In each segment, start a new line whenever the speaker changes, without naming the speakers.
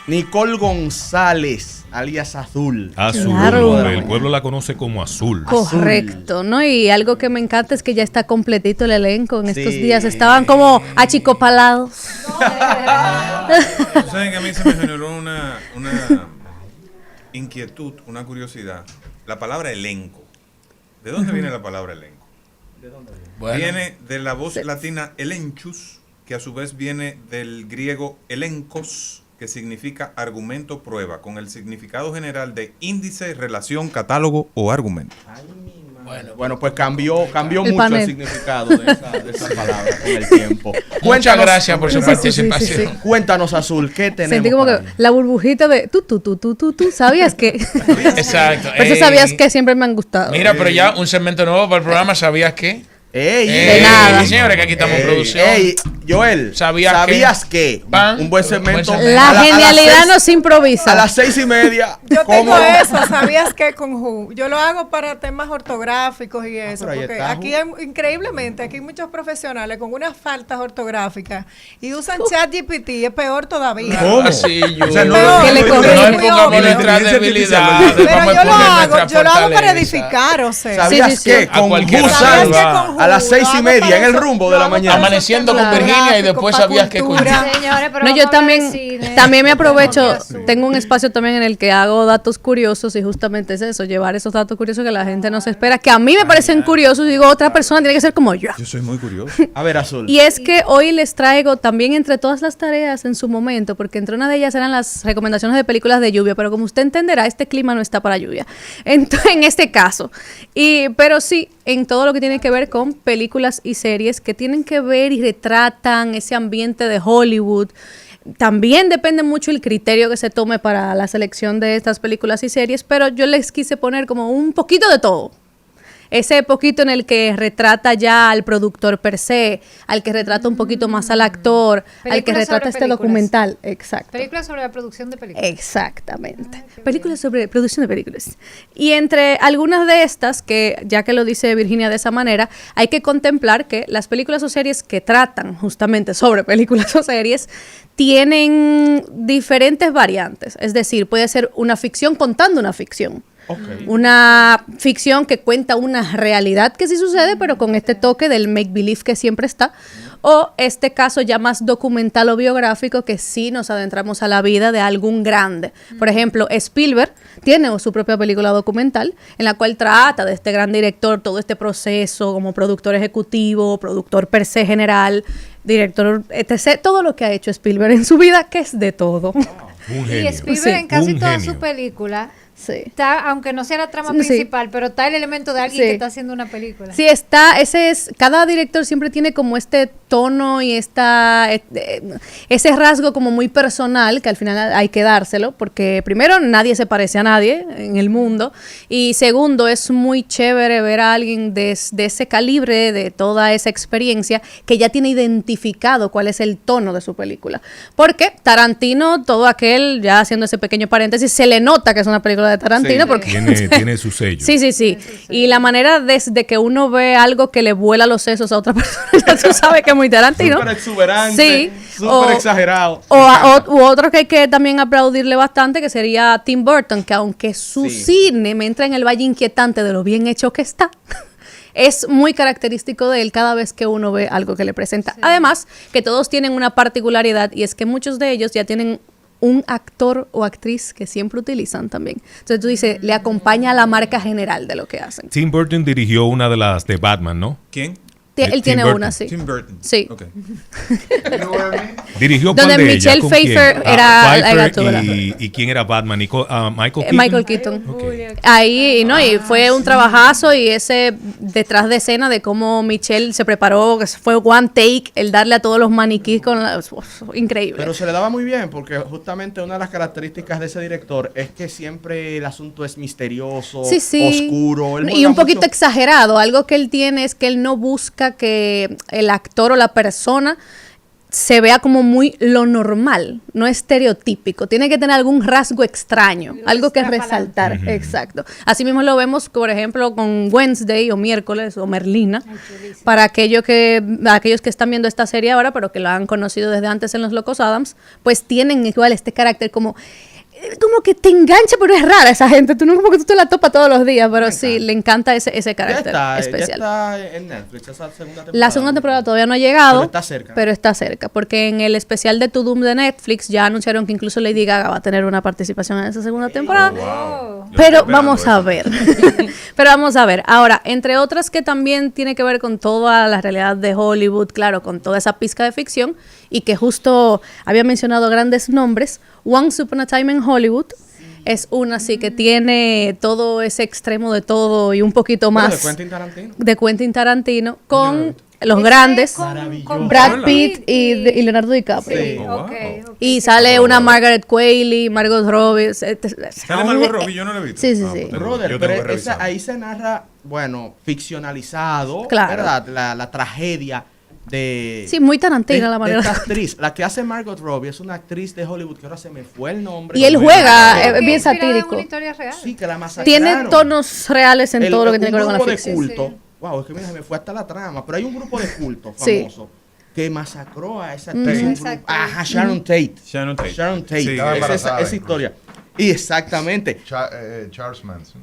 Nicole González, alias Azul.
Azul,
Claro.
el pueblo la conoce como Azul.
Correcto, ¿no? Y algo que me encanta es que ya está completito el elenco. En estos
Sí.
días estaban como achicopalados.
¿Saben que a mí se me generó una inquietud, una curiosidad? La palabra elenco. ¿De dónde viene la palabra elenco?
Bueno,
Viene de la voz latina elenchus, que a su vez viene del griego elencos, que significa argumento, prueba, con el significado general de índice, relación, catálogo o argumento.
Bueno, pues cambió mucho
panel.
el significado de esa palabra con el tiempo.
muchas gracias por su
Sí, sí, sí,
participación.
sí, sí.
Cuéntanos, Azul, ¿qué tenemos?
Sentí como
para
que
mí?
la burbujita de tú, ¿sabías que?
Exacto.
Pero eso
Ey.
sabías que siempre me han gustado.
Mira, pero ya un segmento nuevo para el programa, ¿sabías qué?
¡Ey!
De nada.
Señores, que aquí estamos en producción.
¡Ey! Joel,
¿Sabías
que?
Pan,
Un buen segmento.
un buen
La
a las
genialidad
seis-
no se improvisa.
A las 6:30.
Yo tengo
¿cómo?
eso, ¿sabías qué? Con Who. Yo lo hago para temas ortográficos y eso,
pero ahí
porque
está
aquí increíblemente, aquí hay muchos profesionales con unas faltas ortográficas y usan ChatGPT, es peor todavía.
¿Cómo?
Así, yo.
O sea, no,
Peor.
Que le
no,
corrige.
No
Es
le
muy
pongamos
obvio.
nuestras
Inteligencia
debilidades.
artificial.
Pero
Vamos a
yo lo
poner
hago,
nuestra
yo lo hago para
fortaleza.
edificar, o sea.
¿Sabías
Sí, sí,
que
sí.
A
con
cualquier
Who
¿Sabías
salva
que con Who?
a las
Lo
6:30
hago
en el
para
rumbo
eso,
de la
lo hago
mañana?
para
Amaneciendo
esos
con
temas
Virginia y
gráficos,
después
para
sabías que
cultura.
Señores, pero
No, yo
vamos a hablar de
también,
cine.
también me aprovecho,
Vamos a hablar de
tengo un espacio también en el que hago datos curiosos y justamente es eso, llevar esos datos curiosos que la gente no se espera, que a mí me parecen curiosos y digo, otra persona tiene que ser como yo.
Yo soy muy curioso.
A ver, Azul.
Y es que hoy les traigo también entre todas las tareas en su momento, porque entre una de ellas eran las recomendaciones de películas de lluvia, pero como usted entenderá, este clima no está para lluvia, en este caso. Pero sí, en todo lo que tiene que ver con películas y series que tienen que ver y retratan ese ambiente de Hollywood. También depende mucho el criterio que se tome para la selección de estas películas y series, pero yo les quise poner como un poquito de todo. Ese poquito en el que retrata ya al productor per se, al que retrata un poquito más al actor, al que
Películas
retrata
sobre
este
películas.
documental. Exacto.
Películas sobre la producción de películas.
Exactamente. Películas sobre producción de películas. Y entre algunas de estas, que ya que lo dice Virginia de esa manera, hay que contemplar que las películas o series que tratan justamente sobre películas o series tienen diferentes variantes. Es decir, puede ser una ficción contando una ficción. Una ficción que cuenta una realidad que sí sucede, pero con este toque del make-believe que siempre está. O este caso ya más documental o biográfico que sí nos adentramos a la vida de algún grande. Por ejemplo, Spielberg tiene su propia película documental en la cual trata de este gran director, todo este proceso como productor ejecutivo, productor per se general, director, etc. Todo lo que ha hecho Spielberg en su vida, que es de todo.
Un
Y
genio.
Spielberg
Sí.
en casi
Un
todas
genio.
sus películas
Sí.
está, aunque no sea la trama
Sí.
principal, pero está el elemento de alguien
Sí.
que está haciendo una película.
Sí, cada director siempre tiene como este tono y ese rasgo como muy personal que al final hay que dárselo, porque primero nadie se parece a nadie en el mundo y segundo es muy chévere ver a alguien de ese calibre, de toda esa experiencia, que ya tiene identificado cuál es el tono de su película. Porque Tarantino, todo aquel, ya haciendo ese pequeño paréntesis, se le nota que es una película de Tarantino
Sí.
porque
Tiene su sello.
Sí, sí, sí. Y la manera desde que uno ve algo que le vuela los sesos a otra persona, ya tú sabes que es muy Tarantino.
Súper exuberante.
Sí.
Súper exagerado.
U otro que hay que también aplaudirle bastante, que sería Tim Burton, que aunque su
Sí.
cine me entra en el valle inquietante de lo bien hecho que está, es muy característico de él cada vez que uno ve algo que le presenta. Además, que todos tienen una particularidad y es que muchos de ellos ya tienen un actor o actriz que siempre utilizan también. Entonces tú dices, le acompaña a la marca general de lo que hacen.
Tim Burton dirigió una de las de Batman, ¿no?
¿Quién?
Él
Tim
tiene
Burton.
una, sí.
Tim Burton.
Sí.
Ok.
Dirigió
Donde
¿cuál de
Michelle
ellas? ¿Con
Pfeiffer
quién?
era la
Pfeiffer
Gatúbela.
y quién era Batman? Michael Keaton.
Michael Keaton.
Ok.
Ahí, ¿no? Y fue un trabajazo y ese detrás de escena de cómo Michelle se preparó, que fue one take, el darle a todos los maniquís con increíble.
Pero se le daba muy bien porque justamente una de las características de ese director es que siempre el asunto es misterioso,
Sí, sí.
oscuro. Él
Y
juega
un poquito
mucho-
exagerado. Algo que él tiene es que él no busca que el actor o la persona se vea como muy lo normal, no estereotípico. Tiene que tener algún rasgo extraño, algo que resaltar. Exacto. Así mismo lo vemos, por ejemplo, con Wednesday o miércoles o Merlina. Para aquellos que están viendo esta serie ahora, pero que lo han conocido desde antes en Los Locos Adams, pues tienen igual este carácter como que te engancha, pero es rara esa gente. Tú no como que tú te la topas todos los días, pero sí, le encanta ese carácter especial.
Ya está en Netflix esa segunda temporada.
La segunda temporada todavía no ha llegado,
pero está cerca.
Porque en el especial de To Doom de Netflix ya anunciaron que incluso Lady Gaga va a tener una participación en esa segunda temporada.
Wow.
Pero vamos a ver. Pero vamos a ver. Ahora, entre otras que también tiene que ver con toda la realidad de Hollywood, claro, con toda esa pizca de ficción, y que justo había mencionado grandes nombres, Once Upon a Time in Hollywood es una así que tiene todo ese extremo de todo y un poquito más de Quentin Tarantino con los grandes Brad Pitt y Leonardo DiCaprio.
Sí.
Okay.
Y sale una Margaret Qualley, Margot Robbie.
¿Sale Margot Robbie? Yo no lo he visto.
Sí.
Brother,
yo tengo que
pero
revisar.
ahí se narra, bueno, ficcionalizado,
Claro.
¿verdad? La tragedia de...
Sí, muy Tarantino la manera.
Esta actriz, la que hace Margot Robbie, es una actriz de Hollywood que ahora se me fue el nombre.
Y él
No me
juega,
acuerdo.
bien
Inspirada en
satírico.
una historia real.
Sí, que la masacraron.
Tiene tonos reales en todo lo que tiene que ver con la
un grupo de
ficción.
culto. Wow, es que mira, se me fue hasta la trama, pero hay un grupo de culto
Sí.
famoso que masacró a esa actriz. Un grupo-
Exacto.
Ajá, Sharon Tate.
Sharon Tate.
Sharon Tate.
Sí,
estaba
Es
embarazada
esa historia. Y exactamente.
Charles Manson.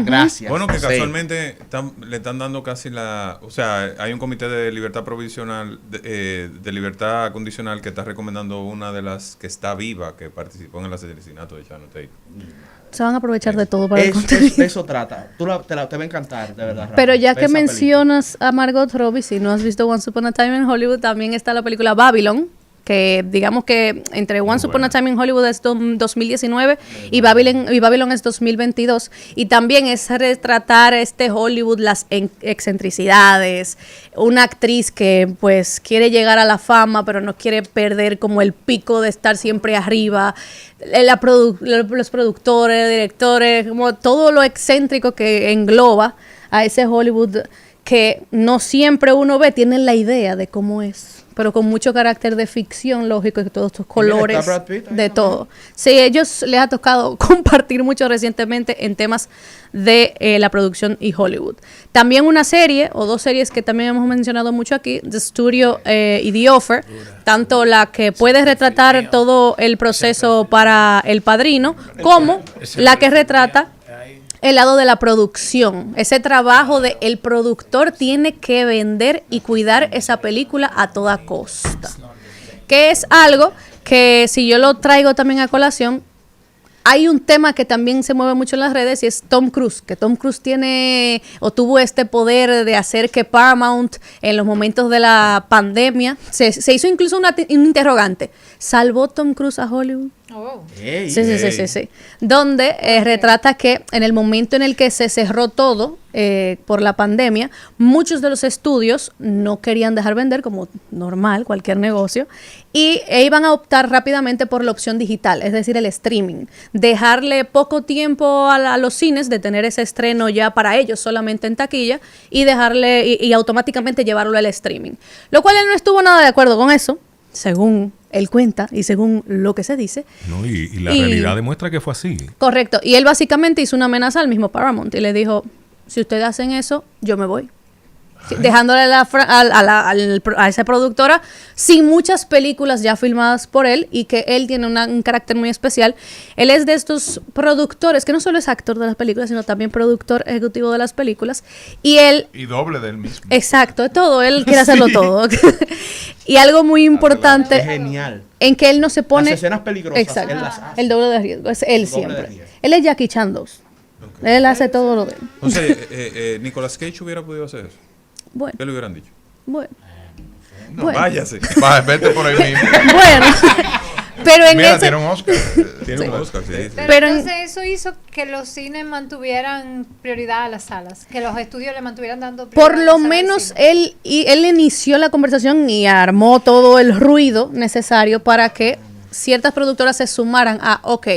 Gracias.
Bueno, que
Sí.
casualmente le están dando casi o sea, hay un comité de libertad provisional, de libertad condicional que está recomendando una de las que está viva, que participó en el asesinato de Sharon Tate.
Se van a aprovechar de todo para el
Eso,
contenido.
de eso trata. Te va a encantar, de verdad. Rafa.
Pero ya
Ve
que
esa
mencionas a Margot Robbie, si no has visto Once Upon a Time in Hollywood, también está la película Babylon, que digamos que entre Once Upon a Time in Hollywood es 2019 y Babylon es 2022. Y también es retratar este Hollywood, las excentricidades, una actriz que pues quiere llegar a la fama, pero no quiere perder como el pico de estar siempre arriba, los productores, directores, como todo lo excéntrico que engloba a ese Hollywood que no siempre uno ve, tienen la idea de cómo es, pero con mucho carácter de ficción, lógico, y todos estos colores,
está Brad Pitt ahí
de
también.
todo. Sí, ellos les ha tocado compartir mucho recientemente en temas de la producción y Hollywood. También una serie, o dos series que también hemos mencionado mucho aquí, The Studio y The Offer, tanto la que puede retratar todo el proceso para El Padrino, como la que retrata el lado de la producción, ese trabajo de el productor tiene que vender y cuidar esa película a toda costa, que es algo que si yo lo traigo también a colación, hay un tema que también se mueve mucho en las redes y es Tom Cruise, que Tom Cruise tiene o tuvo este poder de hacer que Paramount en los momentos de la pandemia, se hizo incluso un interrogante, ¿salvó Tom Cruise a Hollywood?
Oh.
Ey,
Sí. Donde retrata que en el momento en el que se cerró todo por la pandemia, muchos de los estudios no querían dejar vender, como normal, cualquier negocio, y iban a optar rápidamente por la opción digital, es decir, el streaming. Dejarle poco tiempo a los cines de tener ese estreno ya para ellos solamente en taquilla y dejarle y automáticamente llevarlo al streaming. Lo cual él no estuvo nada de acuerdo con eso, según él cuenta y según lo que se dice.
No, y la realidad demuestra que fue así.
Correcto. Y él básicamente hizo una amenaza al mismo Paramount y le dijo, si ustedes hacen eso, yo me voy. Dejándole a esa productora sin muchas películas ya filmadas por él y que él tiene un carácter muy especial. Él es de estos productores que no solo es actor de las películas, sino también productor ejecutivo de las películas. Y él...
Y doble del mismo.
Exacto, de todo. Él quiere hacerlo todo. Y algo muy importante...
Es genial.
En que él no se pone...
Las escenas peligrosas,
Exacto.
él las hace.
El doble de riesgo. Es él
El doble de
siempre.
riesgo.
Él es Jackie Chan 2. Él hace todo lo de él.
Entonces, Nicolas Cage hubiera podido hacer eso.
Bueno,
¿Qué le hubieran dicho?
bueno.
No,
Bueno.
váyase.
Va, vete por ahí mismo.
Bueno. Pero en
Mira,
ese...
tiene un Oscar.
Tiene un Oscar, sí.
Pero,
Pero
entonces eso hizo que los cines mantuvieran prioridad a las salas, que los estudios le mantuvieran dando prioridad
Por
a
lo
las salas de
menos
cine.
él inició la conversación y armó todo el ruido necesario para que ciertas productoras se sumaran a, ok,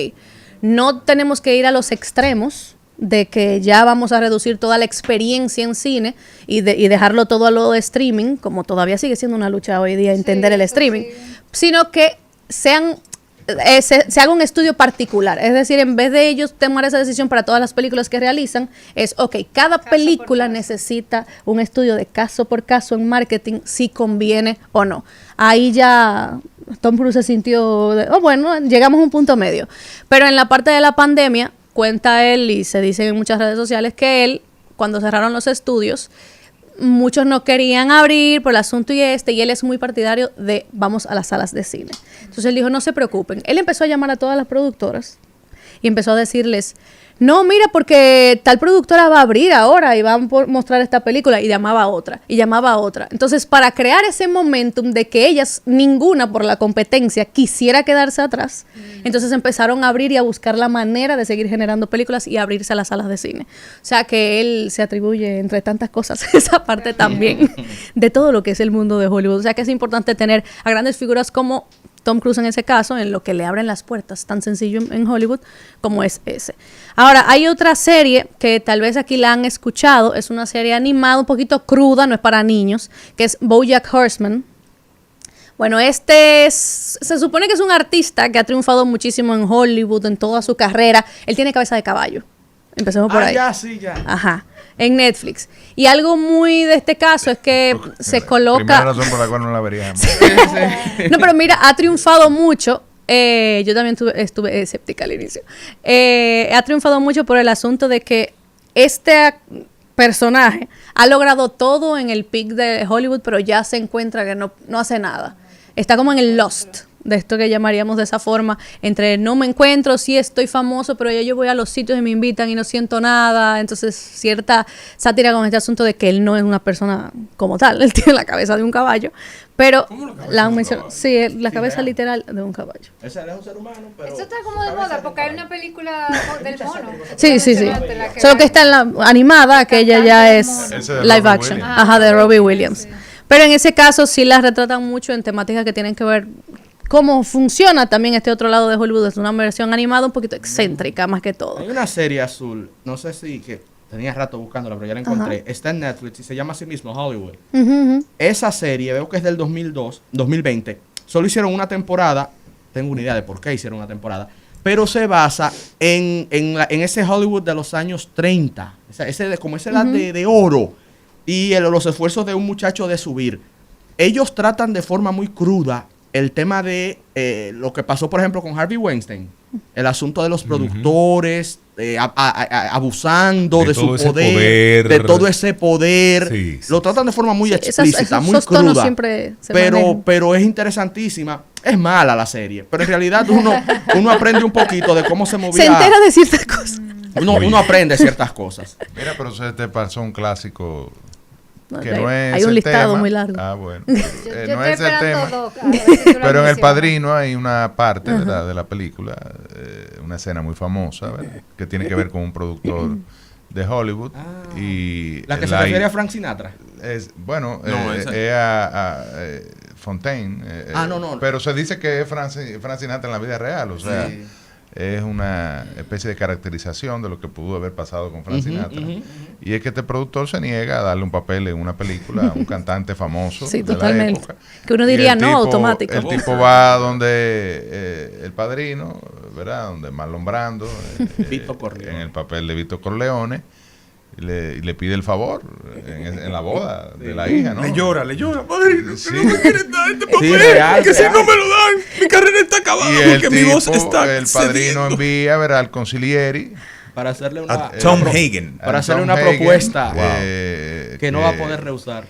no tenemos que ir a los extremos de que ya vamos a reducir toda la experiencia en cine y dejarlo todo a lo de streaming, como todavía sigue siendo una lucha hoy día entender el streaming, sino que se haga un estudio particular. Es decir, en vez de ellos tomar esa decisión para todas las películas que realizan, es, cada película necesita un estudio de caso por caso en marketing, si conviene o no. Ahí ya Tom Cruise se sintió, bueno, llegamos a un punto medio. Pero en la parte de la pandemia, cuenta él, y se dice en muchas redes sociales, que él, cuando cerraron los estudios, muchos no querían abrir por el asunto y él es muy partidario de vamos a las salas de cine. Entonces él dijo, no se preocupen. Él empezó a llamar a todas las productoras y empezó a decirles, no, mira, porque tal productora va a abrir ahora y va a mostrar esta película, y llamaba a otra, y llamaba a otra. Entonces, para crear ese momentum de que ellas, ninguna por la competencia, quisiera quedarse atrás, entonces empezaron a abrir y a buscar la manera de seguir generando películas y abrirse a las salas de cine. O sea, que él se atribuye, entre tantas cosas, esa parte también de todo lo que es el mundo de Hollywood. O sea, que es importante tener a grandes figuras como Tom Cruise en ese caso, en lo que le abren las puertas, tan sencillo en Hollywood como es ese. Ahora, hay otra serie que tal vez aquí la han escuchado, es una serie animada, un poquito cruda, no es para niños, que es BoJack Horseman. Bueno, se supone que es un artista que ha triunfado muchísimo en Hollywood, en toda su carrera. Él tiene cabeza de caballo. Empecemos por ahí.
Ya, sí, ya.
Ajá, en Netflix. Y algo muy de este caso es que se coloca...
Primera razón por la cual no la veríamos.
No, pero mira, ha triunfado mucho. Yo también estuve escéptica al inicio. Ha triunfado mucho por el asunto de que este personaje ha logrado todo en el peak de Hollywood, pero ya se encuentra que no hace nada. Está como en el Lost, de esto que llamaríamos de esa forma, entre no me encuentro, sí estoy famoso, pero ya yo voy a los sitios y me invitan y no siento nada. Entonces, cierta sátira con este asunto de que él no es una persona como tal, él tiene la cabeza de un caballo, pero la han mencionado, sí, la cabeza literal de un caballo.
Ese es un ser humano, pero...
Eso está como de moda, porque hay una película del mono.
Sí.
La que
Solo que está en la animada, que ella ya es
Ese de
live
Robbie
action.
Williams.
Ajá, de Robbie Williams. Pero en ese caso sí las retratan mucho en temáticas que tienen que ver cómo funciona también este otro lado de Hollywood. Es una versión animada un poquito excéntrica más que todo.
Hay una serie azul, no sé si que tenía rato buscándola, pero ya la encontré. Está en Netflix y se llama así mismo Hollywood. Esa serie, veo que es del 2020. Solo hicieron una temporada. Tengo una idea de por qué hicieron una temporada. Pero se basa en ese Hollywood de los años 30. Como esa edad de oro. Y los esfuerzos de un muchacho de subir. Ellos tratan de forma muy cruda el tema de lo que pasó, por ejemplo, con Harvey Weinstein. El asunto de los productores abusando de su poder, de todo ese poder.
Sí.
Lo tratan de forma muy explícita,
esos
muy cruda.
Siempre se manejan.
Pero es interesantísima. Es mala la serie, pero en realidad uno aprende un poquito de cómo se movía.
Se entera de ciertas cosas.
Uno aprende ciertas cosas.
Mira, pero se te pasó un clásico que
hay,
no es
hay un
el
listado
tema.
muy largo.
Ah, bueno.
Yo
No
estoy
es el
esperando
tema.
Doc, a ver si tú lo
Pero en El
mencionas.
Padrino hay una parte, ¿verdad?, de la película, una escena muy famosa, ¿verdad?, que tiene que ver con un productor de Hollywood. Y
La que se refiere a Frank Sinatra.
Bueno,
No, esa-
es a Fontaine.
No.
Pero se dice que es Frank Sinatra en la vida real, o sea,
Sí.
es una especie de caracterización de lo que pudo haber pasado con Frank Sinatra. Y es que este productor se niega a darle un papel en una película a un cantante famoso
Sí,
de
totalmente.
la época.
Que uno
Y
diría
el
no,
tipo-
automático.
El tipo va donde El Padrino, ¿verdad?, donde Marlon Brando,
Vito Corleone.
en el papel de Vito Corleone, y le pide el favor en la boda de la hija, ¿no?
Le llora, padrino,
Sí.
que no me quieren dar este papel,
Sí, real,
que si
real.
no me lo dan, mi carrera está acabada,
Y el
porque mi voz
tipo,
está
el padrino
cediendo.
envía, ¿verdad?, al Consiglieri,
Para hacerle una,
A Tom Hagen.
para
a
hacerle
Tom
una
Hagen,
propuesta
que
que no va a poder rehusar.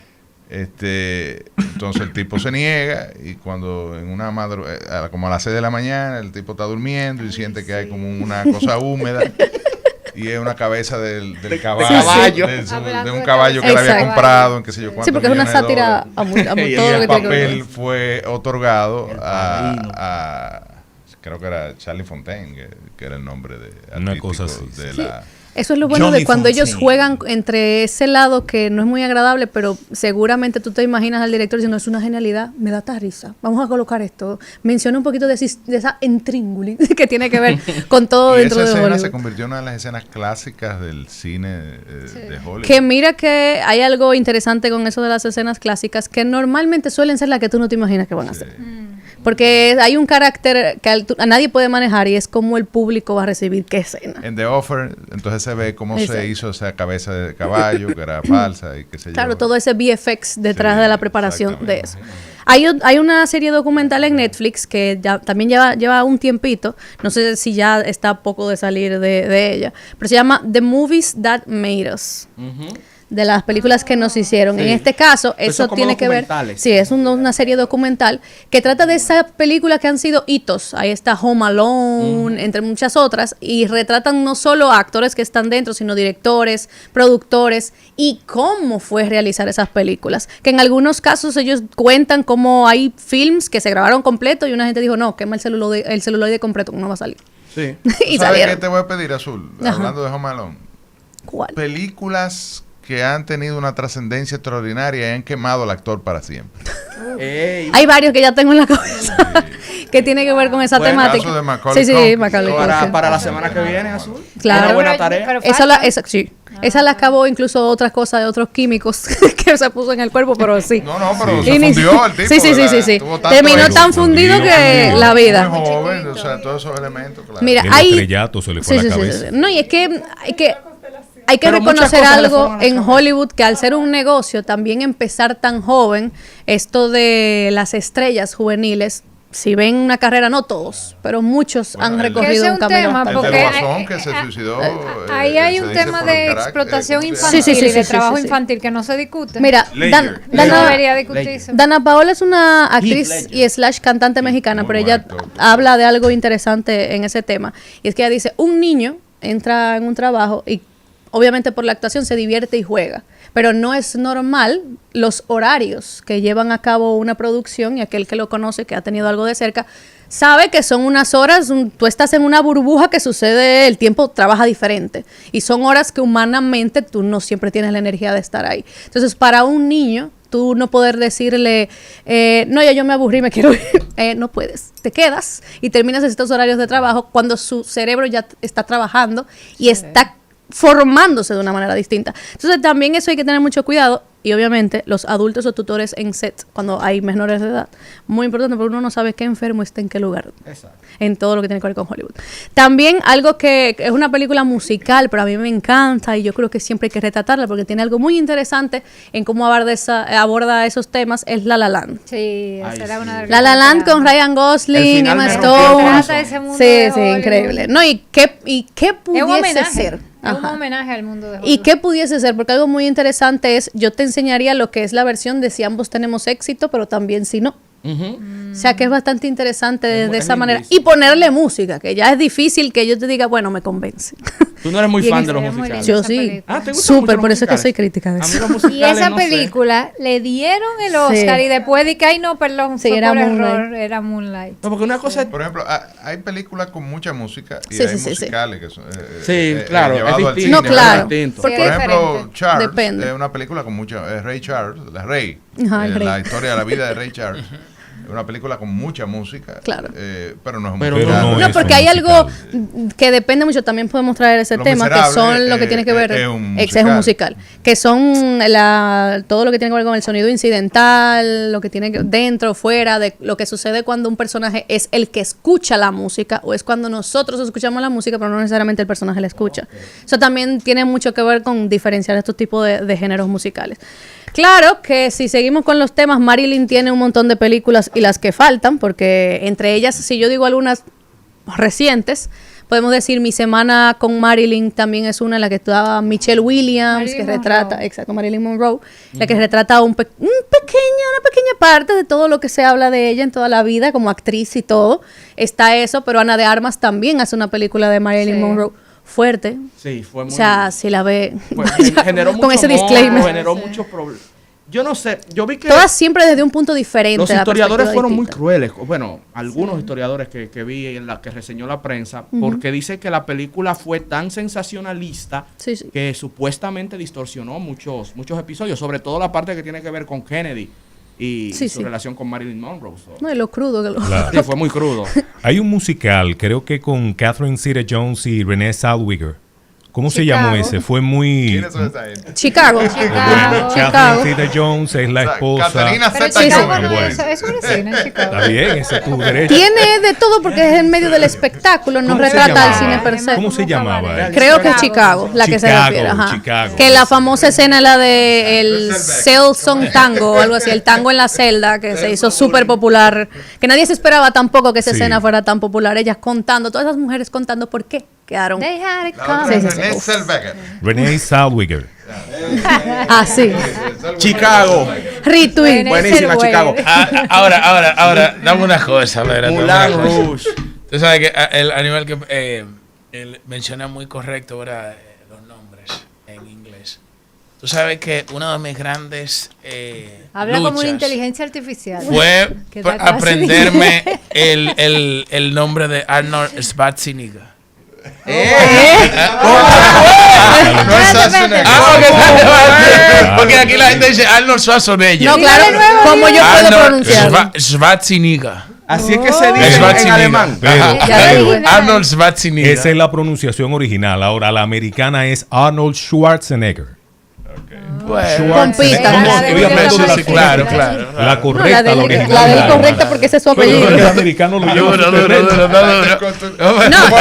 Entonces el tipo se niega y cuando en una madrugada, como a las 6 de la mañana, el tipo está durmiendo y siente que hay como una cosa húmeda y es una cabeza del caballo,
caballo.
de un caballo que le había
Exacto.
comprado en qué sé yo cuántos
Sí, porque es una
millones de
sátira
dólares.
a
Y
todo lo
el
que tiene que
papel
ver.
fue otorgado
El
a,
padrino.
creo que era Charlie Fontaine, que era el nombre de
Una
artístico
cosa así,
de
sí.
la
Eso es lo bueno
Johnny
de cuando ellos
Fontaine.
juegan entre ese lado que no es muy agradable, pero seguramente tú te imaginas al director diciendo, es una genialidad, me da esta risa, vamos a colocar esto. Menciona un poquito de esa intríngulis que tiene que ver con todo
Y
dentro
esa
de
escena
Hollywood.
se convirtió en una de las escenas clásicas del cine de Hollywood.
Que mira que hay algo interesante con eso de las escenas clásicas que normalmente suelen ser las que tú no te imaginas que van a ser. Porque hay un carácter que a nadie puede manejar y es cómo el público va a recibir qué escena.
En The Offer, entonces se ve cómo
Exacto.
se hizo esa cabeza de caballo, que era falsa y qué sé yo.
Claro, todo ese VFX detrás
Sí,
de la preparación de
exactamente.
eso. Hay una serie documental en Netflix que ya también lleva un tiempito, no sé si ya está a poco de salir de ella, pero se llama The Movies That Made Us. De las películas que nos hicieron.
Sí.
En este caso,
Pues
eso
son como
tiene que ver.
documentales.
Sí, es una serie documental que trata de esas películas que han sido hitos. Ahí está Home Alone, entre muchas otras, y retratan no solo a actores que están dentro, sino directores, productores y cómo fue realizar esas películas. Que en algunos casos ellos cuentan cómo hay films que se grabaron completo y una gente dijo, no, quema el celuloide completo, no va a salir.
Sí.
Y
¿Sabes
salieron.
qué te voy a pedir, Azul?
Ajá.
Hablando de Home Alone.
¿Cuál?
Películas que han tenido una trascendencia extraordinaria y han quemado al actor para siempre.
Ey,
Hay varios que ya tengo en la cabeza que tiene que ver con esa
Bueno,
temática.
caso de Macaulay
Sí,
Culkin.
Macaulay Culkin.
para la semana que viene, Azul.
Claro.
Una buena
Pero-
tarea.
pero
Esa
falta.
sí. Esa la acabó incluso otras cosas de otros químicos que se puso en el cuerpo, pero sí.
No, pero
Sí.
se fundió el tipo.
Sí, sí, sí,
¿verdad?
sí, sí.
Tuvo tanto
Terminó
éxito.
tan fundido que la vida.
Muy joven, o sea, todos esos elementos, claro.
Mira,
El
hay
estrellato se le fue a la cabeza.
No, y es que hay que
Pero muchas
reconocer
cosas le
algo
fueron a la
en
cabeza.
Hollywood, que al ser un negocio, también empezar tan joven, esto de las estrellas juveniles, si ven una carrera, no todos, pero muchos
Bueno,
han
el-
recorrido
Que ese es
un
un
camino
tema,
bastante
El de
porque
Guasón que se suicidó.
ahí hay
se
un
dice
tema
por el
de
carácter,
explotación
¿cómo se llama?
infantil
Sí, sí,
y de
sí,
trabajo
sí.
infantil que no se discute.
Mira,
Ledger.
no
Dana,
debería discutirse.
Dana Paola es una actriz
Ledger.
y slash cantante mexicana,
muy
pero
buen
ella
actor.
habla de algo interesante en ese tema. Y es que ella dice, un niño entra en un trabajo y obviamente por la actuación se divierte y juega, pero no es normal los horarios que llevan a cabo una producción, y aquel que lo conoce, que ha tenido algo de cerca, sabe que son unas horas, tú estás en una burbuja que sucede, el tiempo trabaja diferente, y son horas que humanamente tú no siempre tienes la energía de estar ahí. Entonces, para un niño, tú no poder decirle, no, ya yo me aburrí, me quiero ir, no puedes, te quedas y terminas estos horarios de trabajo cuando su cerebro ya está trabajando y está formándose de una manera distinta. Entonces también eso hay que tener mucho cuidado, y obviamente los adultos o tutores en set cuando hay menores de edad, muy importante, porque uno no sabe qué enfermo está en qué lugar.
Exacto.
En todo lo que tiene que ver con Hollywood. También algo que es una película musical, pero a mí me encanta y yo creo que siempre hay que retratarla porque tiene algo muy interesante en cómo aborda esos temas, es La La Land.
Sí,
Ay,
esa era
sí.
una de las
La La Land
que
con Ryan Gosling,
El final
Emma
me rompió el
Stone.
corazón.
trata ese mundo
Sí,
de
sí,
Hollywood.
increíble. No, ¿y qué
Es un
pudiese
homenaje.
ser?
Es un
Ajá.
homenaje al mundo de Hollywood.
¿Y qué pudiese ser? Porque algo muy interesante es, yo te enseñaría lo que es la versión de si ambos tenemos éxito, pero también si no.
Ujú.
O sea que es bastante interesante de
Es
esa manera.
lindísimo.
Y ponerle música, que ya es difícil que yo te diga, bueno, me convence.
Tú no eres muy
Y en
fan
ese-
de los
es muy
musicales.
lindo.
Yo
esa
sí.
película.
Ah, ¿te gustan mucho
Súper,
los
por eso es que soy
musicales?
crítica de
A mí
eso.
los musicales,
Y esa
no sé.
película le dieron el
Sí.
Oscar y después de que, ay no, perdón,
Sí,
fue
era
por
Moonlight.
error, era Moonlight.
No, porque una cosa es
Por ejemplo, hay películas con mucha música y
Sí,
hay
sí, sí, sí.
musicales que son
Sí, claro,
llevados
es
al
distinto.
cine,
No, claro.
¿verdad?
Distinto.
Por
Sí, es
ejemplo,
diferente.
Charles
Depende.
es una película con mucha Ray Charles, la Rey,
Ajá, el Rey.
la historia de la vida de Ray Charles. Es una película con mucha música,
Claro.
pero no es un
Pero
musical.
no
No,
es
porque
un
hay
musical.
algo que depende mucho, también podemos traer ese
Los
tema, que
Miserables,
son lo que tiene que ver,
es un
es un musical, que son todo lo que tiene que ver con el sonido incidental, lo que tiene que dentro, fuera, de lo que sucede cuando un personaje es el que escucha la música, o es cuando nosotros escuchamos la música, pero no necesariamente el personaje la escucha. Eso también tiene mucho que ver con diferenciar estos tipos de géneros musicales. Claro que si seguimos con los temas, Marilyn tiene un montón de películas y las que faltan, porque entre ellas, si yo digo algunas recientes, podemos decir Mi Semana con Marilyn también es una en la que estaba Michelle Williams,
Marilyn
que
Monroe.
retrata, exacto, Marilyn Monroe, la que retrata una pequeña parte de todo lo que se habla de ella en toda la vida, como actriz y todo. Está eso, pero Ana de Armas también hace una película de Marilyn
Sí.
Monroe fuerte.
Sí, fue
O
muy...
sea, si la ve
pues, generó mucho
con ese
morbo,
disclaimer.
generó muchos problemas. Yo no sé, yo vi que
Todas siempre desde un punto diferente.
los
la
historiadores
perspectiva
fueron muy
distinta.
crueles. Bueno, algunos historiadores que vi en la que reseñó la prensa, porque dice que la película fue tan sensacionalista
Sí, sí.
que supuestamente distorsionó muchos episodios, sobre todo la parte que tiene que ver con Kennedy y
Sí,
su
sí.
relación con Marilyn Monroe. So,
No, y lo crudo que lo...
Claro.
sí, fue muy crudo.
Hay un musical, creo que con Catherine Zeta-Jones y Renée Zellweger. ¿Cómo se
Chicago.
llamó ese? Fue muy...
¿Quiénes son esa gente?
Chicago.
Chicago.
Catherine Zeta-Jones es la esposa.
Catalina
Pero
Zeta
Chicago
Jones.
no
Bueno.
es un cine en Chicago.
Está bien, ese es tu derecho.
Tiene de todo porque es en medio del espectáculo, no
¿Cómo se
retrata el
llamaba?
cine per se.
¿Cómo se llamaba?
Creo que es Chicago, la que se
Chicago,
refiere. Ajá.
Chicago.
Que la famosa escena es la de el Selson Tango o algo así, el tango en la celda, que se hizo súper popular. Que nadie se esperaba tampoco que esa
Sí.
escena fuera tan popular. Ellas contando, todas esas mujeres contando por qué quedaron
They had it
La
coming.
otra es
Sí, sí, sí.
Renée Zellweger.
Renée Zellweger.
así.
Chicago.
Retweet.
Buenísima, Chicago.
Ahora, dame una cosa, Vera, dame una
Moulin
cosa.
Rouge.
Tú sabes que el animal que él menciona muy correcto, ¿verdad? Los nombres en inglés. Tú sabes que uno de mis grandes
Habla como una
luchas
inteligencia artificial.
fue
¿Qué tal?
aprenderme el nombre de Arnold Schwarzenegger.
No es Schwarzenegger.
Porque aquí la gente dice Arnold Schwarzenegger.
No, claro, ¿cómo yo puedo pronunciarlo?
Schwarzenegger.
Así es que se dice en
Schwarzenegger.
alemán.
Pero,
Ya
pero
digo.
Arnold Schwarzenegger.
esa es la pronunciación original. Ahora, la americana es Arnold Schwarzenegger.
Compita.
¿Cómo?
La de
Estoy hablando de la
Sí, claro, claro.
La
No, la
correcta,
de
la
él
original.
correcta porque ese es su
Pero
apellido.
el americano lo lleva
Duro,
su
duro,
terreno.
duro, duro.
No,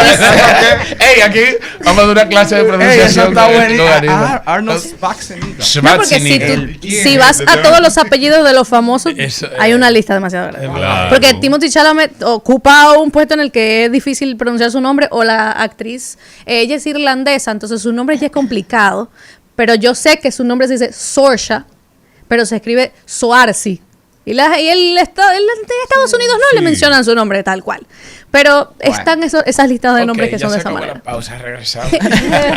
Ey, aquí vamos a dar una clase de
Ey, eso
pronunciación.
está
de
buenísimo.
logaritmo.
Arnold Schwarzenegger.
No, porque si,
Schwarzenegger.
si vas a todos los apellidos de los famosos,
Eso,
hay una lista demasiado grande.
Claro.
Porque Timothy Chalamet ocupa un puesto en el que es difícil pronunciar su nombre, o la actriz, ella es irlandesa, entonces su nombre ya es complicado, pero yo sé que su nombre se dice Saoirse, pero se escribe Soarsi. Y él está en Estados Unidos no le
Sí.
mencionan su nombre tal cual. Pero están esas listas de nombres que son de esa
La
manera.
pausa, regresamos.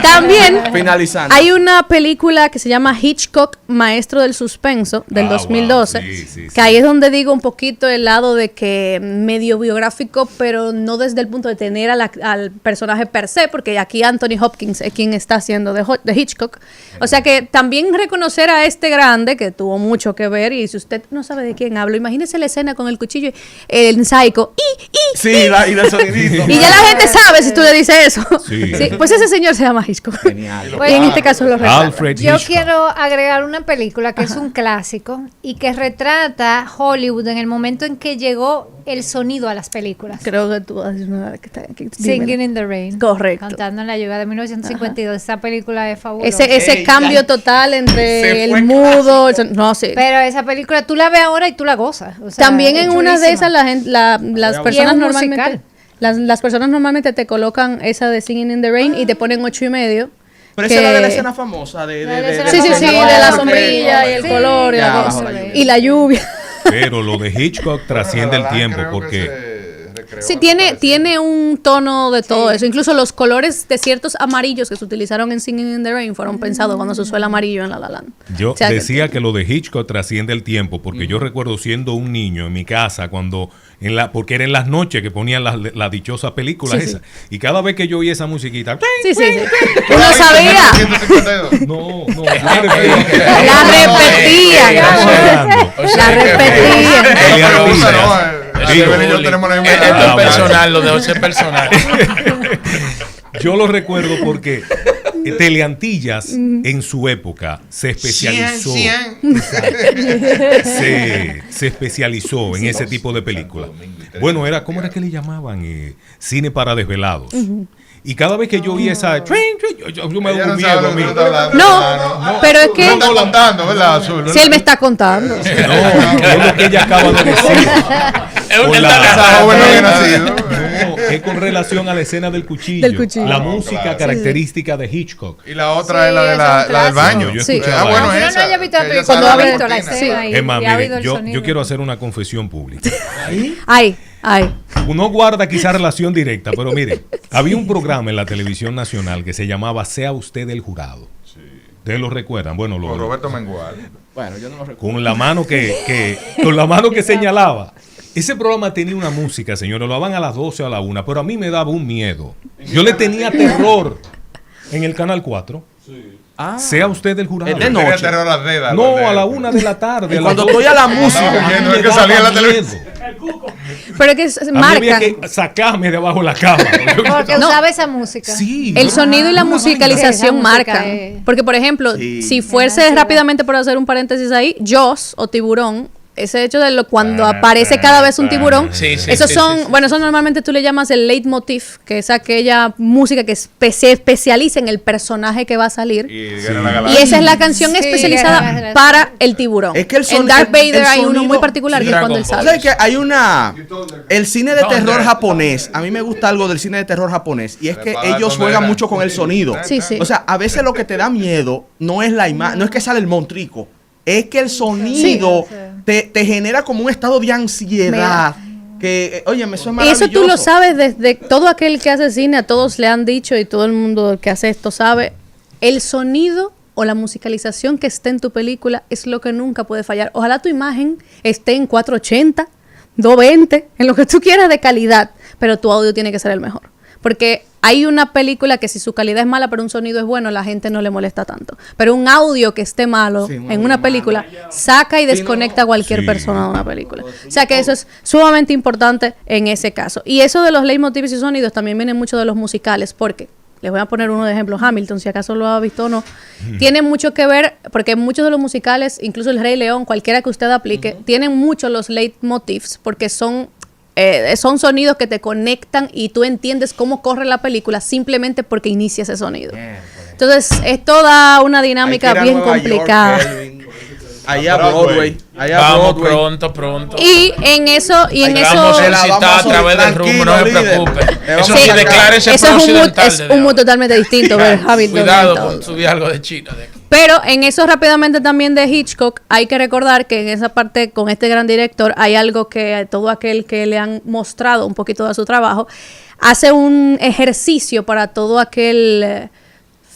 También
Finalizando.
hay una película que se llama Hitchcock, Maestro del Suspenso, del
Ah,
2012,
wow. Sí, sí,
que
sí.
ahí es donde digo un poquito el lado de que medio biográfico, pero no desde el punto de tener al personaje per se, porque aquí Anthony Hopkins es quien está haciendo de Hitchcock. O sea que también reconocer a este grande, que tuvo mucho que ver, y si usted no sabe de quién hablo, imagínese la escena con el cuchillo, el Psycho,
Sí, y del sonidito.
y ya la gente sabe si tú le dices eso.
Sí.
Sí, pues ese señor se llama Hitchcock.
Genial.
Y en este caso lo retrata.
Alfred
Yo
Hitchcock.
quiero agregar una película que es un clásico y que retrata Hollywood en el momento en que llegó el sonido a las películas.
Creo que tú vas a decir una que está aquí.
Singing
Dímelo.
in the Rain.
Correcto.
Cantando en la lluvia de 1952. Esa película es fabulosa.
Ese
Ey,
cambio
ay,
total
se
entre
fue
el mudo. No, sí.
Pero esa película tú la ves ahora y tú la gozas. O sea,
También
es
en una de
chulísima.
esas las
Y es
personas
un
normalmente
musical.
las personas normalmente te colocan esa de Singing in the Rain y te ponen 8.5.
Pero esa es la de la escena famosa de
La de la escena
Sí, sí, sí,
famosa.
de la
Sí,
sombrilla y el
sí.
color y,
Ya,
la
bajo
cosa.
la lluvia.
Y la lluvia.
Pero lo de Hitchcock trasciende el tiempo porque
Sí, tiene un tono de todo eso. Incluso los colores de ciertos amarillos que se utilizaron en Singing in the Rain fueron pensados cuando se usó el amarillo en La La Land.
yo
O sea,
decía que lo de Hitchcock trasciende el tiempo porque yo recuerdo siendo un niño en mi casa cuando porque era en las noches que ponían las dichosas películas
Sí, sí.
esas y cada vez que yo oía esa musiquita
Sí, sí, sí. Uno sabía.
no
La repetía. La repetía.
Yo tenemos la misma
Esto
edad.
es personal, lo de es personal.
yo lo recuerdo porque Teleantillas en su época se especializó se especializó en ese tipo de películas. Bueno, ¿cómo era que le llamaban? Cine para desvelados. Y cada vez que yo oía esa yo me
Ella
daba
no
un
sabe
miedo a
lo que
mí.
tú estás hablando,
No,
hermano.
pero es
Tú
que
no estás contando, ¿verdad, Azul?
si él me está contando.
No, es lo que ella acaba de decir. Con
Esa joven no había nacido.
No, es con relación a la escena del cuchillo.
Del cuchillo.
La
No,
música
claro.
característica de Hitchcock.
Y la otra es
Sí,
la de
es un
la del
clásico.
baño.
Yo
Sí.
escuchaba
Ah, bueno,
eso.
Cuando uno
esa,
no haya visto la
que ella
película,
sale
no ha
a la
visto la
cortina.
escena y
Es más,
ha
mire,
oído el
yo
sonido.
quiero hacer una confesión pública.
Ay.
Uno guarda quizá relación directa, pero mire, había un programa en la televisión nacional que se llamaba Sea Usted el Jurado. Ustedes lo recuerdan. Bueno,
Con Roberto Mengual.
Bueno, yo no lo recuerdo.
con la mano con la mano que señalaba. Ese programa tenía una música, señores, lo daban a las 12 o a la 1, pero a mí me daba un miedo. Yo le tenía terror en el Canal 4.
Ah,
Sea usted el jurado.
Es de noche.
Terror a las dedas,
No,
los
a la
dedos.
1 de la tarde.
Y
a
cuando
las
estoy
12.
a la música,
No,
A mí
es
me
que salía en la
daba
televisión.
miedo.
Pero que
A mí había
marca.
que sacarme debajo de la cama.
Porque
No.
usaba esa música.
Sí.
El sonido y la musicalización
Esa música
marcan.
es-
Porque, por ejemplo,
Sí.
si fuese rápidamente por hacer un paréntesis ahí, Jaws o Tiburón, ese hecho de cuando aparece cada vez un tiburón,
Sí, sí,
esos
sí,
son,
sí, sí.
bueno, eso normalmente tú le llamas el leitmotiv, que es aquella música que se especializa en el personaje que va a salir.
Y Guerra de la
Y
Galaxia.
esa es la canción
Sí,
especializada
Guerra de la
para el tiburón.
Es que el
en Darth Vader
el
hay uno
sonido-
muy particular
sí,
que es cuando él
Dragon
sale.
¿Sabes que hay el cine de
Thunder.
terror japonés? A mí me gusta algo del cine de terror japonés y es que
Prepara
ellos
con
juegan
era.
mucho con el sonido.
Sí, sí.
O sea, a veces lo que te da miedo no es la imagen, no es que sale el montrico, es que el sonido te genera como un estado de ansiedad. Que, oye, eso es
Y
maravilloso.
eso tú lo sabes desde todo aquel que hace cine, a todos le han dicho y todo el mundo que hace esto sabe, el sonido o la musicalización que esté en tu película es lo que nunca puede fallar. Ojalá tu imagen esté en 480, 220, en lo que tú quieras de calidad, pero tu audio tiene que ser el mejor. Porque hay una película que si su calidad es mala pero un sonido es bueno, la gente no le molesta tanto. Pero un audio que esté malo
Sí, un
en
audio
una
malo.
película saca y desconecta a cualquier
Sí.
persona de una película. O sea que eso es sumamente importante en ese caso. Y eso de los leitmotivs y sonidos también viene mucho de los musicales, porque les voy a poner uno de ejemplo, Hamilton, si acaso lo ha visto o no. Tiene mucho que ver, porque muchos de los musicales, incluso el Rey León, cualquiera que usted aplique, tienen mucho los leitmotivs, porque son sonidos que te conectan y tú entiendes cómo corre la película simplemente porque inicia ese sonido. Entonces, es toda una dinámica
Hay que ir a
bien
Nueva York,
complicada.
Kelvin. Allá a Broadway. Allá a
Vamos
Broadway.
pronto.
Y en eso, y en
Ahí
eso,
vamos a
Te la
solicitar
vamos
a través del
tranquilo,
rumbo, no se
líder.
preocupe.
Te vamos
Eso
a
sí,
sacar.
declárese
eso es un mood,
pro-occidental
es
desde
un mood
ahora.
totalmente distinto. ver Hamilton
Cuidado
y todo.
con subir algo de China de aquí.
Pero en eso rápidamente también de Hitchcock, hay que recordar que en esa parte con este gran director hay algo que todo aquel que le han mostrado un poquito de su trabajo, hace un ejercicio para todo aquel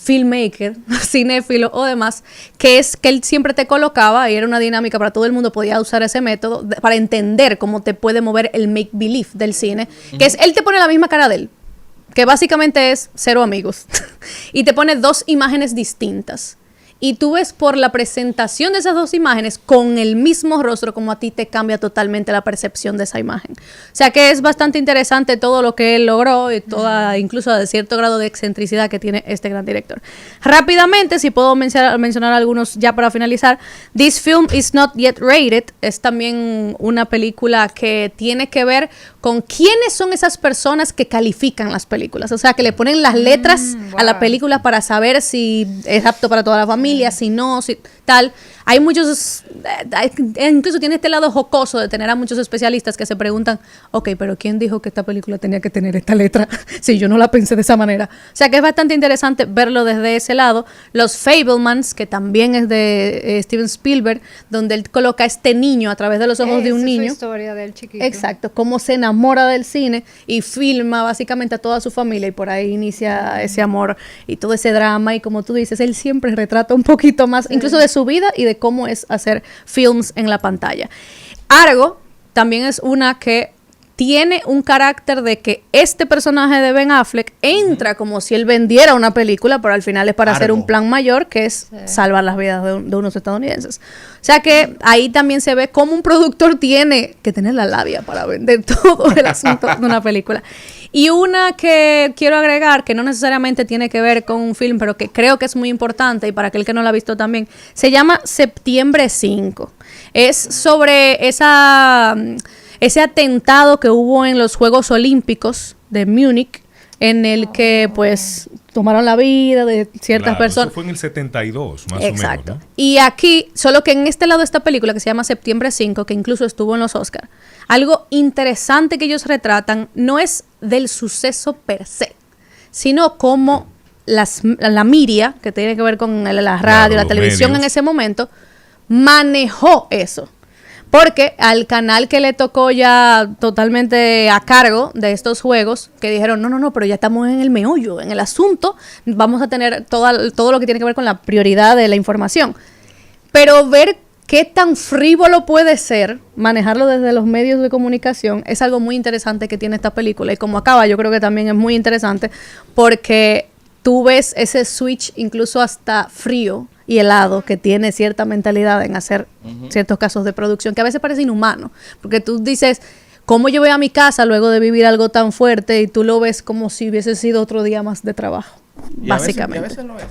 filmmaker, cinéfilo o demás, que es que él siempre te colocaba, y era una dinámica para todo el mundo, podía usar ese método para entender cómo te puede mover el make believe del cine, que es, él te pone la misma cara de él, que básicamente es cero amigos, y te pone dos imágenes distintas. Y tú ves por la presentación de esas dos imágenes con el mismo rostro como a ti te cambia totalmente la percepción de esa imagen. O sea que es bastante interesante todo lo que él logró y toda, incluso de cierto grado de excentricidad que tiene este gran director. Rápidamente, si puedo mencionar algunos ya para finalizar, This Film Is Not Yet Rated es también una película que tiene que ver con quiénes son esas personas que califican las películas. O sea, que le ponen las letras a la película para saber si es apto para toda la familia, si no, si tal. Hay muchos, incluso tiene este lado jocoso de tener a muchos especialistas que se preguntan, ok, pero ¿quién dijo que esta película tenía que tener esta letra? Si yo no la pensé de esa manera. O sea que es bastante interesante verlo desde ese lado. Los Fabelmans, que también es de Steven Spielberg, donde él coloca a este niño a través de los ojos de un niño.
Es su historia del chiquito.
Exacto, cómo se enamora del cine y filma básicamente a toda su familia y por ahí inicia ese amor y todo ese drama y como tú dices, él siempre retrata un poquito más, incluso de su vida y de cómo es hacer films en la pantalla. Argo también es una que tiene un carácter de que este personaje de Ben Affleck entra como si él vendiera una película, pero al final es para hacer un plan mayor, que es salvar las vidas de unos estadounidenses. O sea que ahí también se ve cómo un productor tiene que tener la labia para vender todo el asunto de una película. Y una que quiero agregar, que no necesariamente tiene que ver con un film, pero que creo que es muy importante, y para aquel que no la ha visto también, se llama Septiembre 5. Es sobre ese atentado que hubo en los Juegos Olímpicos de Múnich, en el que pues tomaron la vida de ciertas
Claro,
personas.
Eso fue en el 72, más
Exacto.
o menos, ¿no?
Y aquí, solo que en este lado de esta película que se llama Septiembre 5, que incluso estuvo en los Oscars, algo interesante que ellos retratan no es del suceso per se, sino como la media, que tiene que ver con la radio,
Claro,
la
los
televisión
medios.
en ese momento, manejó eso. Porque al canal que le tocó ya totalmente a cargo de estos juegos, que dijeron, no, pero ya estamos en el meollo, en el asunto, vamos a tener todo lo que tiene que ver con la prioridad de la información. Pero ver qué tan frívolo puede ser manejarlo desde los medios de comunicación es algo muy interesante que tiene esta película. Y como acaba, yo creo que también es muy interesante porque tú ves ese switch incluso hasta frío y helado que tiene cierta mentalidad en hacer ciertos casos de producción que a veces parece inhumano, porque tú dices, ¿cómo yo voy a mi casa luego de vivir algo tan fuerte? Y tú lo ves como si hubiese sido otro día más de trabajo, básicamente.
A veces lo es.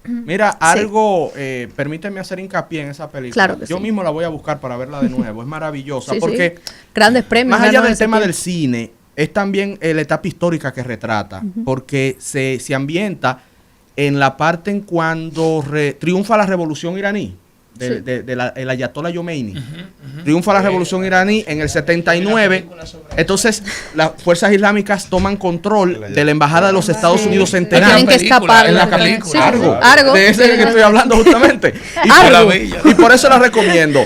Mira, algo, permíteme hacer hincapié en esa película.
Claro que
yo mismo la voy a buscar para verla de nuevo, es maravillosa,
Sí,
porque
grandes premios.
más allá del
ese
tema
tiempo.
del cine, es también la etapa histórica que retrata, porque se ambienta en la parte en cuando triunfa la revolución iraní, el ayatollah Khomeini. Triunfa la revolución iraní en el 79. Entonces, las fuerzas islámicas toman control de la embajada de los Estados Unidos en Teherán.
Tienen que escapar.
En la
película.
Argo. De ese que estoy hablando justamente. Y por eso la recomiendo.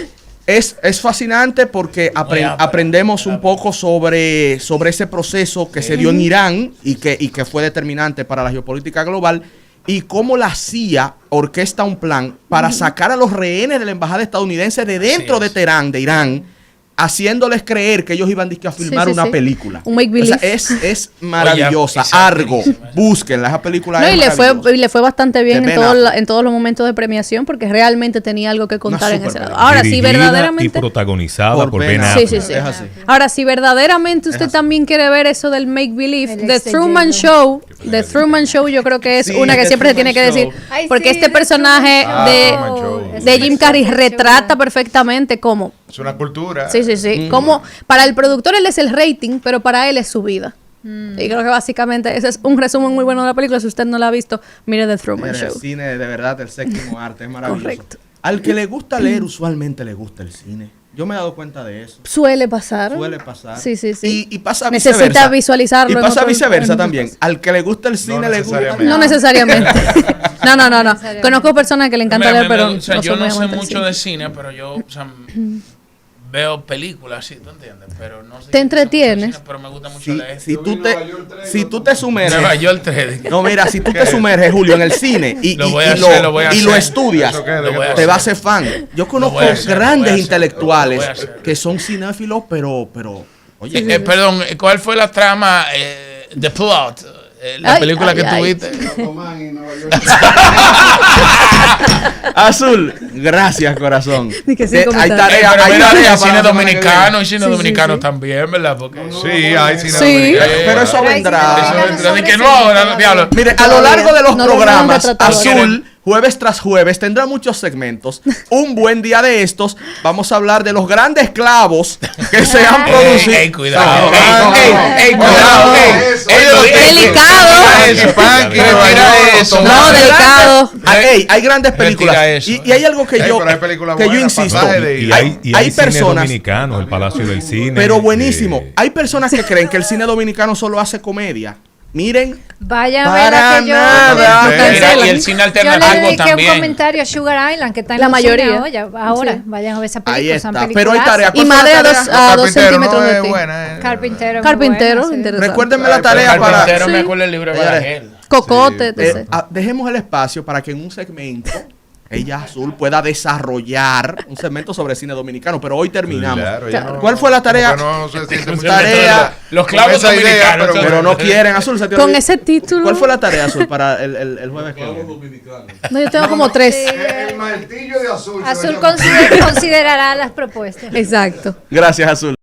Es fascinante porque aprendemos un poco sobre ese proceso que se dio en Irán y que fue determinante para la geopolítica global, y cómo la CIA orquesta un plan para sacar a los rehenes de la embajada estadounidense de dentro de Teherán, de Irán, haciéndoles creer que ellos iban a filmar una película.
Un make believe.
O sea, es maravillosa.
Oye,
Argo, búsquenla, esa película
No,
es
y
maravillosa.
le fue bastante bien
De
en,
Ben Affleck.
en todos los momentos de premiación porque realmente tenía algo que contar en ese
super
lado.
película.
Ahora, si
Dirigida y
verdaderamente...
protagonizada por Ben
Ben
Affleck.
Sí, sí, sí.
Es así.
Ahora, si verdaderamente usted también quiere ver eso del make believe,
El
The
ex de
Truman
J-Lo.
Show, The Truman Show yo creo que es
Sí,
una que
The
siempre se
Truman
tiene que
Show.
decir,
Ay,
porque
sí,
este
The
personaje
Truman
Show.
de Jim Carrey
Truman Show.
retrata perfectamente cómo,
Es una cultura.
sí, cómo para el productor él es el rating, pero para él es su vida. Y creo que básicamente ese es un resumen muy bueno de la película. Si usted no la ha visto, mire The Truman
Mira, el
Show.
cine de verdad, el séptimo arte, es maravilloso.
Correcto.
Al que le gusta leer, usualmente le gusta el cine. Yo me he dado cuenta de eso.
Suele pasar.
Suele pasar.
Sí.
Y pasa
Necesita
viceversa.
visualizarlo
Y
en
pasa
otro-
viceversa
en-
también. Al que le gusta el cine, le gusta.
No necesariamente. No. Conozco personas que le encanta leer, pero
o sea,
no
yo
son muy
no sé
amantes del
mucho
cine.
de cine, pero yo, o sea, veo películas, sí, ¿tú entiendes? Pero no sé.
¿Te entretienes?
Pero me gusta mucho leer.
Si tú te sumerges.
Nueva York 3.
No, mira, si tú te sumerges, Julio, en el cine y
Lo
y-
voy
y
a
lo-
hacer, lo voy a
y lo
hacer.
estudias,
Eso qué,
Lo voy a
te
hacer.
vas a ser fan. Yo conozco
voy a hacer, lo voy a
grandes
hacer,
intelectuales
lo voy a hacer.
que son cinéfilos, pero oye,
Perdón, ¿cuál fue la trama? The Plot. La
Ay,
película
ay,
que
ay.
tuviste.
Azul, gracias, corazón.
Ni que sí,
Hay
comentario.
tarea,
Pero
hay
mira,
tarea
el
para
cine
la semana que
dominicano y cine
Sí,
dominicano
sí.
también, ¿verdad? Porque
Sí, hay cine
Sí.
dominicano.
Pero eso
Pero hay
vendrá.
cine dominicano.
de que no ahora, diablo.
Mire, a lo largo de los
No lo
programas,
hemos retratado.
Azul, jueves tras jueves, tendrá muchos segmentos. Un buen día de estos, vamos a hablar de los grandes clavos que se han producido.
Ey, cuidado.
No,
Ey, cuidado.
Eso.
Delicado.
Retira eso.
No, delicado.
Hay grandes
Retira
películas.
eso.
Y hay algo que yo
pero hay películas
que yo
buenas,
insisto.
Pasaje de
Y
ida.
hay cine
personas,
dominicano, el Palacio del Cine.
pero buenísimo. Hay personas que creen que el cine dominicano solo hace comedia. Miren,
Vayan a ver
para
aquello.
nada.
Mira, y el cine
Yo le
alternativo
dediqué un
también.
comentario a Sugar Island, que está en
La
los
mayoría.
cines ahora.
Sí.
Vayan a ver esa
Ahí
película. son
está. Pero hay
peliculazas.
tarea.
Y
¿Cuál fue
madre
la
a
tarea?
dos
Carpintero
centímetros
no
de
es
ti.
buena.
Carpintero. muy
Carpintero,
buena, sí.
interesante.
Recuérdenme la
Pero
tarea para.
Carpintero me
Sí.
acuerdo el libro de
Señores,
Balaguer.
Cocote,
Sí,
etc.
Dejemos el espacio para que en un segmento ella Azul pueda desarrollar un segmento sobre cine dominicano, pero hoy terminamos.
Claro, ya no-
¿Cuál fue la tarea?
como que no se siente mucho
Tarea.
Los
con
clavos
esa idea,
dominicanos.
pero
Pero no quieren, Azul. Se te
Con
olvidó.
ese título.
¿Cuál fue la tarea, Azul, para el jueves que viene?
No, yo tengo como 3.
El martillo de azul.
Azul considerará las propuestas.
Exacto.
Gracias, Azul.